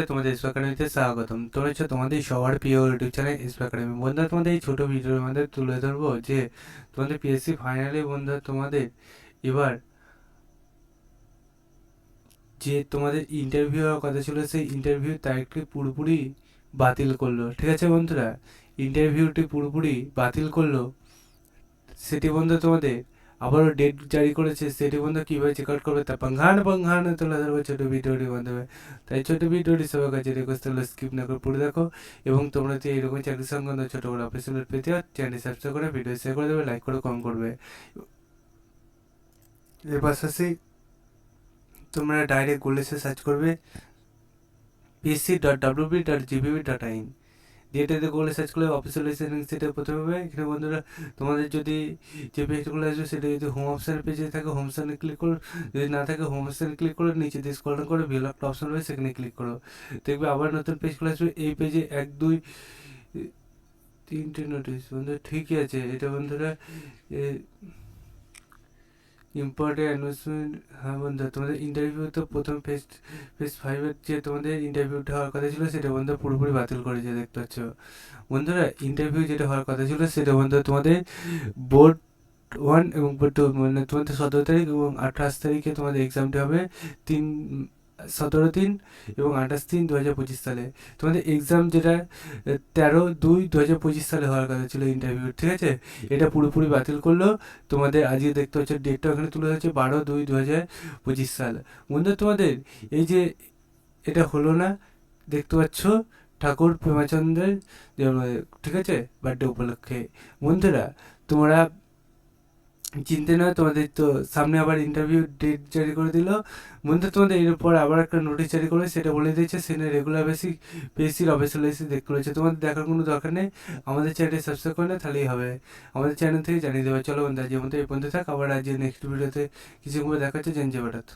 তোমাদের এসপি একাডেমিতে স্বাগতম। তোমরা হচ্ছে তোমাদের সবার প্রিয় ইউটিউব চ্যানেল এসপি একাডেমি। বন্ধুরা, তোমাদের এই ছোটো ভিডিওর মধ্যে তুলে ধরবো যে তোমাদের পিএসসি ফাইনালে বন্ধুরা তোমাদের এবার যে তোমাদের ইন্টারভিউ হওয়ার কথা ছিল সেই ইন্টারভিউ তারিখটি পুরোপুরি বাতিল করলো। ঠিক আছে বন্ধুরা, ইন্টারভিউটি পুরোপুরি বাতিল করলো। সেটি বন্ধু তোমাদের আবারও ডেট জারি করেছে। সেটি বন্ধু কীভাবে চেক আউট করবে তা পাঙ্ঘান তুলে ধরবো ছোটো ভিডিওটির মাধ্যমে। তাই ছোটো ভিডিওটি সবার কাছে রিকোয়েস্ট হলো স্কিপ না করে পড়ে দেখো, এবং তোমরা যদি এইরকম চাকরি সংক্রান্ত ছোটো বড় অফিসিয়াল পেতে চ্যানেল সাবস্ক্রাইব করে ভিডিও শেয়ার করে দেবে, লাইক করে কমেন্ট করবে। এর পাশাপাশি তোমরা ডাইরেক্ট গুগলে সার্চ করবে pc.wp.gbb.in দিয়ে এটাতে গুগলে সার্চ করলে অফিসিয়াল লিসেনিং সেটা প্রথমে হবে। এখানে বন্ধুরা তোমাদের যদি যে পেজগুলো আসবে সেটা যদি হোম অপশানের পেজে থাকে হোম অপশানে ক্লিক করো, যদি না থাকে হোম অপশানে ক্লিক করো, নিচে দিয়ে স্ক্রল করে ভিউ একটা অপশান হবে সেখানে ক্লিক করো, দেখবে আবার নতুন পেজগুলো আসবে। এই পেজে 1 2 3টে নোটিশ বন্ধুরা ঠিকই আছে। এটা বন্ধুরা ইম্পর্টেন্ট অ্যানাউন্সমেন্ট। হ্যাঁ বন্ধুরা, তোমাদের ইন্টারভিউ তো প্রথম ফেজ 5-এর যে তোমাদের ইন্টারভিউটা হওয়ার কথা ছিল সেটা বন্ধুরা পুরোপুরি বাতিল করেছে, দেখতে পাচ্ছ বন্ধুরা। ইন্টারভিউ যেটা হওয়ার কথা ছিল সেটা বন্ধুরা তোমাদের বোর্ড 1 এবং বোর্ড 2 মানে তোমাদের 17 তারিখ এবং 28 তারিখে তোমাদের এক্সামটি হবে। 17/3 এবং 28/3 2025 সালে তোমাদের এক্সাম, যেটা 13/2/2025 সালে হওয়ার কথা ছিল ইন্টারভিউ। ঠিক আছে, এটা পুরোপুরি বাতিল করলো তোমাদের। আজকে দেখতে হচ্ছে ডেটটা ওখানে তুলে হচ্ছে 12/2/2025 সাল। বন্ধু তোমাদের এই যে এটা হলো না, দেখতে পাচ্ছ ঠাকুর প্রেমাচন্দ্রের জন্মদিন, ঠিক আছে, বার্থডে উপলক্ষে। বন্ধুরা তোমরা চিনতে নয়, তোমাদের তো সামনে আবার ইন্টারভিউ ডেট জারি করে দিল। বন্ধু তোমাদের এরপর আবার একটা নোটিশ জারি করে সেটা বলে দিয়েছে সেখানে রেগুলার বেসিক পিএসসির অফিসিয়াল এসে দেখতে রয়েছে। তোমাদের দেখার কোনো দরকার নেই, আমাদের চ্যানেলটি সাবস্ক্রাইব করে না তাহলেই হবে, আমাদের চ্যানেল থেকে জানিয়ে দেবে। চলো বন্ধু আজকের মতো এই পর্যন্ত থাক, আবার আজকে নেক্সট ভিডিওতে কিছু করে দেখাচ্ছে জেন জে বাটাত।